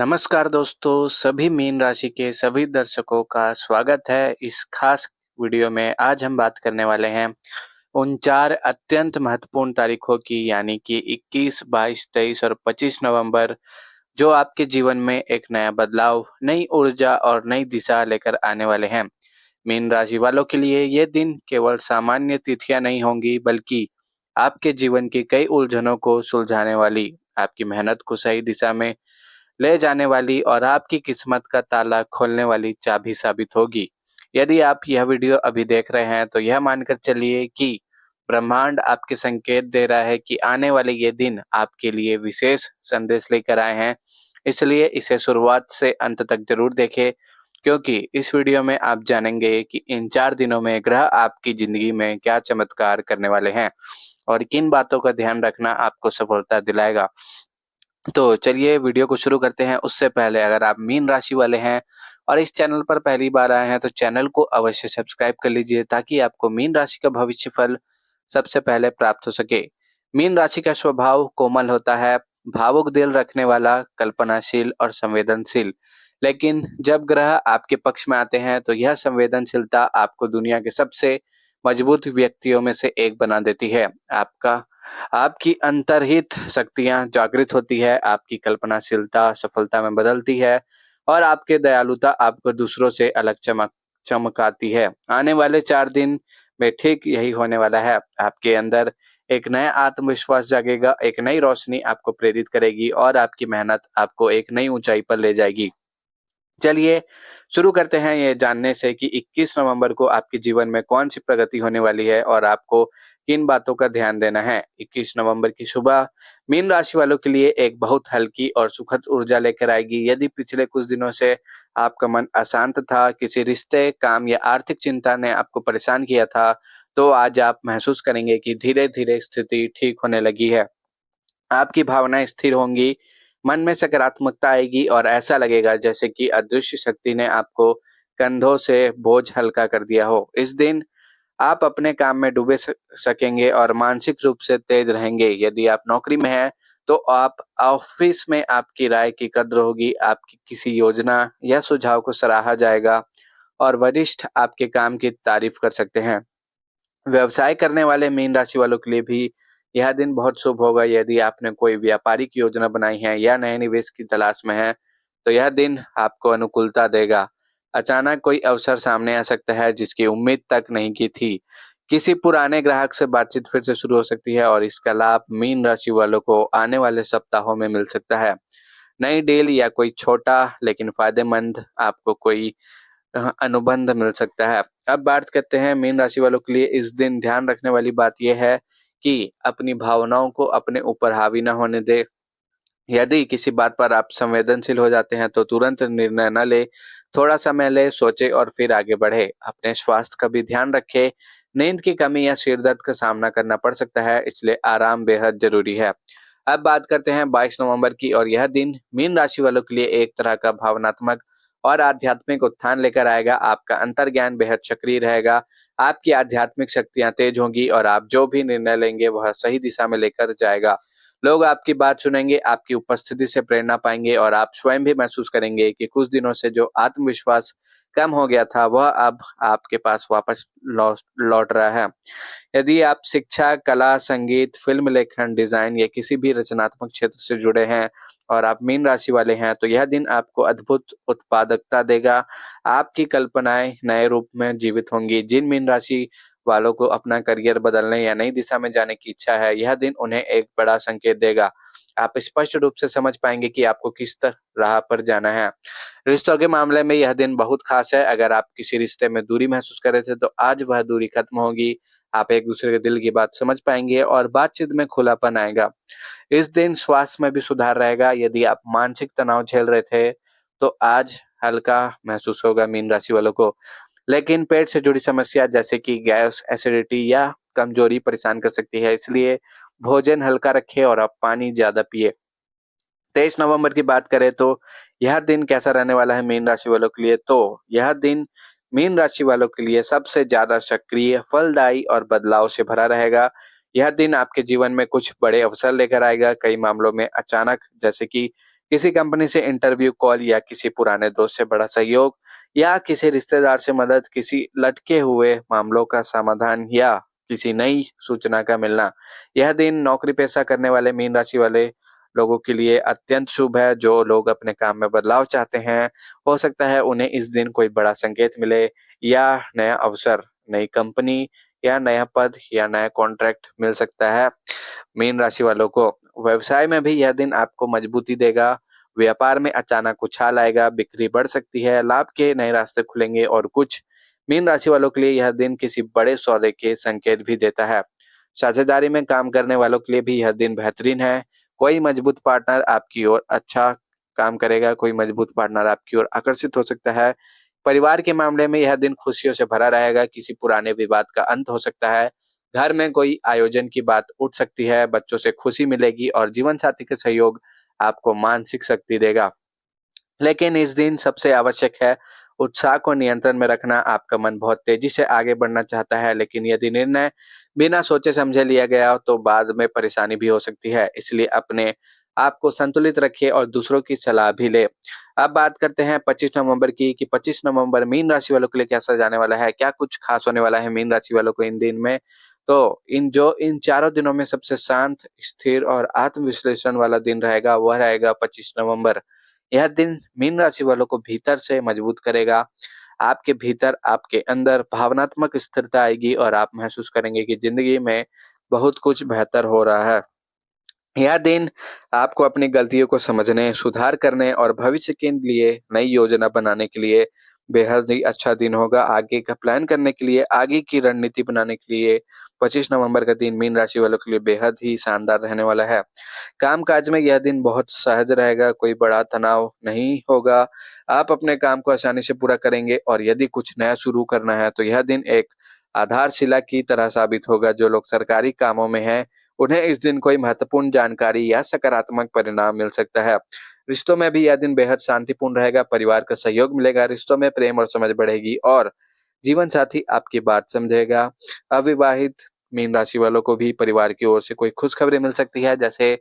नमस्कार दोस्तों, सभी मीन राशि के सभी दर्शकों का स्वागत है इस खास वीडियो में। आज हम बात करने वाले हैं उन 4 अत्यंत महत्वपूर्ण तारीखों की, यानी कि 21, 22, 23 और 25 नवंबर, जो आपके जीवन में एक नया बदलाव, नई ऊर्जा और नई दिशा लेकर आने वाले हैं। मीन राशि वालों के लिए ये दिन केवल सामान्य तिथियां नहीं होंगी, बल्कि आपके जीवन की कई उलझनों को सुलझाने वाली, आपकी मेहनत को सही दिशा में ले जाने वाली और आपकी किस्मत का ताला खोलने वाली चाबी साबित होगी। यदि आप यह वीडियो अभी देख रहे हैं, तो यह मानकर चलिए कि ब्रह्मांड आपके संकेत दे रहा है कि आने वाले ये दिन आपके लिए विशेष संदेश लेकर आए हैं। इसलिए इसे शुरुआत से अंत तक जरूर देखें, क्योंकि इस वीडियो में आप जानेंगे कि इन 4 दिनों में ग्रह आपकी जिंदगी में क्या चमत्कार करने वाले हैं और किन बातों का ध्यान रखना आपको सफलता दिलाएगा। तो चलिए वीडियो को शुरू करते हैं। उससे पहले अगर आप मीन राशि वाले हैं और इस चैनल पर पहली बार आए हैं, तो चैनल को अवश्य सब्सक्राइब कर लीजिए, ताकि आपको मीन राशि का भविष्य फल सबसे पहले प्राप्त हो सके। मीन राशि का स्वभाव कोमल होता है, भावुक दिल रखने वाला, कल्पनाशील और संवेदनशील। लेकिन जब ग्रह आपके पक्ष में आते हैं, तो यह संवेदनशीलता आपको दुनिया के सबसे मजबूत व्यक्तियों में से एक बना देती है। आपकी अंतर्हित शक्तियां जागृत होती है, आपकी कल्पनाशीलता सफलता में बदलती है और आपके दयालुता आपको दूसरों से अलग चमकाती है। आने वाले 4 दिन में ठीक यही होने वाला है। आपके अंदर एक नया आत्मविश्वास जागेगा, एक नई रोशनी आपको प्रेरित करेगी और आपकी मेहनत आपको एक नई ऊंचाई पर ले जाएगी। चलिए शुरू करते हैं ये जानने से कि 21 नवंबर को आपके जीवन में कौन सी प्रगति होने वाली है और आपको किन बातों का ध्यान देना है। 21 नवंबर की सुबह मीन राशि वालों के लिए एक बहुत हल्की और सुखद ऊर्जा लेकर आएगी। यदि पिछले कुछ दिनों से आपका मन अशांत था, किसी रिश्ते, काम या आर्थिक चिंता ने आपको परेशान किया था, तो आज आप महसूस करेंगे कि धीरे धीरे स्थिति ठीक होने लगी है। आपकी भावनाएं स्थिर होंगी, मन में सकारात्मकता आएगी और ऐसा लगेगा जैसे कि अदृश्य शक्ति ने आपको कंधों से बोझ हल्का कर दिया हो। इस दिन आप अपने काम में डूबे सकेंगे और मानसिक रूप से तेज रहेंगे। यदि आप नौकरी में हैं, तो आप ऑफिस में आपकी राय की कद्र होगी, आपकी किसी योजना या सुझाव को सराहा जाएगा और वरिष्ठ आपके काम की तारीफ कर सकते हैं। व्यवसाय करने वाले मीन राशि वालों के लिए भी यह दिन बहुत शुभ होगा। यदि आपने कोई व्यापारिक योजना बनाई है या नए निवेश की तलाश में है, तो यह दिन आपको अनुकूलता देगा। अचानक कोई अवसर सामने आ सकता है जिसकी उम्मीद तक नहीं की थी। किसी पुराने ग्राहक से बातचीत फिर से शुरू हो सकती है और इसका लाभ मीन राशि वालों को आने वाले सप्ताहों में मिल सकता है। नई डील या कोई छोटा लेकिन फायदेमंद आपको कोई अनुबंध मिल सकता है। अब बात करते हैं मीन राशि वालों के लिए इस दिन ध्यान रखने वाली बात यह है कि अपनी भावनाओं को अपने ऊपर हावी ना होने दे। यदि किसी बात पर आप संवेदनशील हो जाते हैं, तो तुरंत निर्णय न ले, थोड़ा समय ले, सोचे और फिर आगे बढ़े। अपने स्वास्थ्य का भी ध्यान रखें। नींद की कमी या सिर दर्द का सामना करना पड़ सकता है, इसलिए आराम बेहद जरूरी है। अब बात करते हैं 22 नवंबर की, और यह दिन मीन राशि वालों के लिए एक तरह का भावनात्मक और आध्यात्मिक उत्थान लेकर आएगा। आपका अंतर्ज्ञान बेहद सक्रिय रहेगा, आपकी आध्यात्मिक शक्तियां तेज होंगी और आप जो भी निर्णय लेंगे वह सही दिशा में लेकर जाएगा। लोग आपकी बात सुनेंगे, आपकी उपस्थिति से प्रेरणा पाएंगे और आप स्वयं भी महसूस करेंगे कि कुछ दिनों से जो आत्मविश्वास कम हो गया था, वह अब आपके पास वापस लौट रहा है। यदि आप शिक्षा, कला, संगीत, फिल्म लेखन, डिजाइन या किसी भी रचनात्मक क्षेत्र से जुड़े हैं और आप मीन राशि वाले हैं, तो यह दिन आपको अद्भुत उत्पादकता देगा। आपकी कल्पनाएं नए रूप में जीवित होंगी। जिन मीन राशि वालों को अपना करियर बदलने या नई दिशा में जाने की इच्छा है, यह दिन उन्हें एक बड़ा संकेत देगा। आप स्पष्ट रूप से समझ पाएंगे कि आपको किस राह पर जाना है। रिश्तों के मामले में यह दिन बहुत खास है। अगर आप किसी रिश्ते में दूरी महसूस कर रहे थे, तो आज वह दूरी खत्म होगी। आप एक दूसरे के दिल की बात समझ पाएंगे और बातचीत में खुलापन आएगा। इस दिन स्वास्थ्य में भी सुधार रहेगा। यदि आप मानसिक तनाव झेल रहे थे, तो आज हल्का महसूस होगा मीन राशि वालों को। लेकिन पेट से जुड़ी समस्या जैसे कि गैस, एसिडिटी या कमजोरी परेशान कर सकती है, इसलिए भोजन हल्का रखें और आप पानी ज्यादा पिए। 23 नवंबर की बात करें तो यह दिन कैसा रहने वाला है मीन राशि वालों के लिए, तो यह दिन मीन राशि वालों के लिए सबसे ज्यादा सक्रिय, फलदायी और बदलाव से भरा रहेगा। यह दिन आपके जीवन में कुछ बड़े अवसर लेकर आएगा। कई मामलों में अचानक, जैसे कि किसी कंपनी से इंटरव्यू कॉल या किसी पुराने दोस्त से बड़ा सहयोग या किसी रिश्तेदार से मदद, किसी लटके हुए मामलों का समाधान या किसी नई सूचना का मिलना। यह दिन नौकरी पेशा करने वाले मीन राशि वाले लोगों के लिए अत्यंत शुभ है। जो लोग अपने काम में बदलाव चाहते हैं, हो सकता है उन्हें इस दिन कोई बड़ा संकेत मिले या नया अवसर, नई कंपनी या नया पद या नया कॉन्ट्रैक्ट मिल सकता है। मीन राशि वालों को व्यवसाय में भी यह दिन आपको मजबूती देगा। व्यापार में अचानक उछाल आएगा, बिक्री बढ़ सकती है, लाभ के नए रास्ते खुलेंगे और कुछ मीन राशि वालों के लिए यह दिन किसी बड़े सौदे के संकेत भी देता है। साझेदारी में काम करने वालों के लिए भी यह दिन बेहतरीन है। कोई मजबूत पार्टनर आपकी ओर अच्छा काम करेगा, कोई मजबूत पार्टनर आपकी ओर आकर्षित हो सकता है। परिवार के मामले में यह दिन खुशियों से भरा रहेगा, किसी पुराने विवाद का अंत हो सकता है। घर में कोई आयोजन की बात उठ सकती है, बच्चों से खुशी मिलेगी और जीवन साथी के सहयोग आपको मानसिक शक्ति देगा। लेकिन इस दिन सबसे आवश्यक है उत्साह को नियंत्रण में रखना। आपका मन बहुत तेजी से आगे बढ़ना चाहता है, लेकिन यदि निर्णय बिना सोचे समझे लिया गया तो बाद में परेशानी भी हो सकती है। इसलिए अपने आप को संतुलित रखिए और दूसरों की सलाह भी ले। अब बात करते हैं 25 नवंबर की कि 25 नवंबर मीन राशि वालों के लिए कैसा जाने वाला है, क्या कुछ खास होने वाला है मीन राशि वालों को इन दिन में। तो इन चारों दिनों में सबसे शांत, स्थिर और आत्मविश्लेषण वाला दिन रहेगा, वह रहेगा 25 नवंबर। यह दिन मीन राशि वालों को भीतर से मजबूत करेगा। आपके भीतर, आपके अंदर भावनात्मक स्थिरता आएगी और आप महसूस करेंगे कि जिंदगी में बहुत कुछ बेहतर हो रहा है। यह दिन आपको अपनी गलतियों को समझने, सुधार करने और भविष्य के लिए नई योजना बनाने के लिए बेहद ही अच्छा दिन होगा। आगे का प्लान करने के लिए, आगे की रणनीति बनाने के लिए 25 नवंबर का दिन मीन राशि वालों के लिए बेहद ही शानदार रहने वाला है। काम-काज में यह दिन बहुत सहज रहेगा, कोई बड़ा तनाव नहीं होगा। आप अपने काम को आसानी से पूरा करेंगे और यदि कुछ नया शुरू करना है, तो यह दिन एक आधारशिला की तरह साबित होगा। जो लोग सरकारी कामों में हैं, उन्हें इस दिन कोई महत्वपूर्ण जानकारी या सकारात्मक परिणाम मिल सकता है। रिश्तों में भी यह दिन बेहद शांतिपूर्ण रहेगा, परिवार का सहयोग मिलेगा, रिश्तों में प्रेम और समझ बढ़ेगी और जीवन साथी आपकी बात समझेगा। अविवाहित मीन राशि वालों को भी परिवार की ओर से कोई खुशखबरी मिल सकती है, जैसे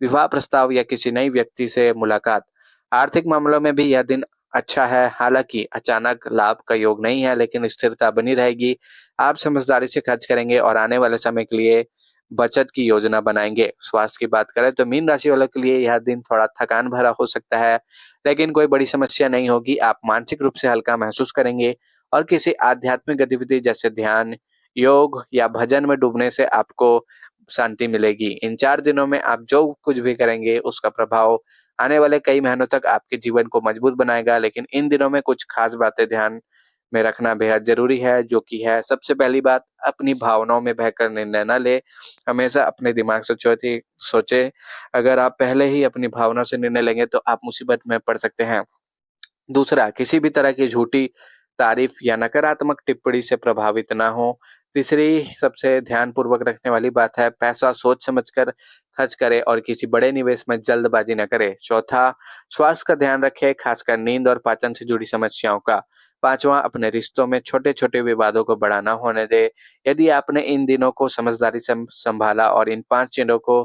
विवाह प्रस्ताव या किसी नई व्यक्ति से मुलाकात। आर्थिक मामलों में भी यह दिन अच्छा है, हालांकि अचानक लाभ का योग नहीं है, लेकिन स्थिरता बनी रहेगी। आप समझदारी से खर्च करेंगे और आने वाले समय के लिए बचत की योजना बनाएंगे। स्वास्थ्य की बात करें तो मीन राशि वालों के लिए यह दिन थोड़ा थकान भरा हो सकता है, लेकिन कोई बड़ी समस्या नहीं होगी। आप मानसिक रूप से हल्का महसूस करेंगे और किसी आध्यात्मिक गतिविधि जैसे ध्यान, योग या भजन में डूबने से आपको शांति मिलेगी। इन 4 दिनों में आप जो कुछ भी करेंगे उसका प्रभाव आने वाले कई महीनों तक आपके जीवन को मजबूत बनाएगा। लेकिन इन दिनों में कुछ खास बातें ध्यान में रखना बेहद ज़रूरी है, जो कि है सबसे पहली बात, अपनी भावनाओं में बहकर निर्णय ना लें। हमेशा अपने दिमाग से सोचें। अगर आप पहले ही अपनी भावनाओं से निर्णय लेंगे तो आप मुसीबत में पड़ सकते हैं। दूसरा, किसी भी तरह की झूठी तारीफ या नकारात्मक टिप्पणी से प्रभावित ना हो। तीसरी सबसे ध्यानपूर्वक रखने वाली बात है, पैसा सोच समझकर खर्च करें और किसी बड़े निवेश में जल्दबाजी न करें। चौथा, स्वास्थ्य का ध्यान रखें, खासकर नींद और पाचन से जुड़ी समस्याओं का। पांचवा, अपने रिश्तों में छोटे-छोटे विवादों को बड़ा ना होने दें। यदि आपने इन दिनों को समझदारी से संभाला और इन 5 चीजों को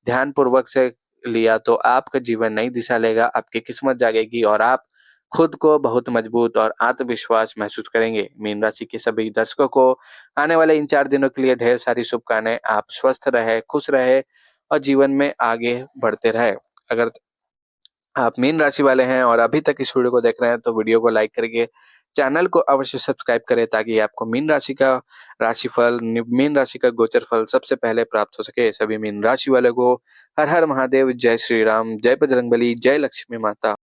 ध्यानपूर्वक से लिया तो आपका जीवन नई दिशा लेगा, आपकी किस्मत जागेगी और आप खुद को बहुत मजबूत और आत्मविश्वास महसूस करेंगे। मीन राशि के सभी दर्शकों को आने वाले इन 4 दिनों के लिए ढेर सारी शुभकामनाएं। आप स्वस्थ रहे, खुश रहे और जीवन में आगे बढ़ते रहे। अगर आप मीन राशि वाले हैं और अभी तक इस वीडियो को देख रहे हैं तो वीडियो को लाइक करके चैनल को अवश्य सब्सक्राइब करें, ताकि आपको मीन राशि का राशिफल, मीन राशि का गोचर फल सबसे पहले प्राप्त हो सके। सभी मीन राशि वाले को हर हर महादेव, जय श्री राम, जय बजरंगबली, जय लक्ष्मी माता।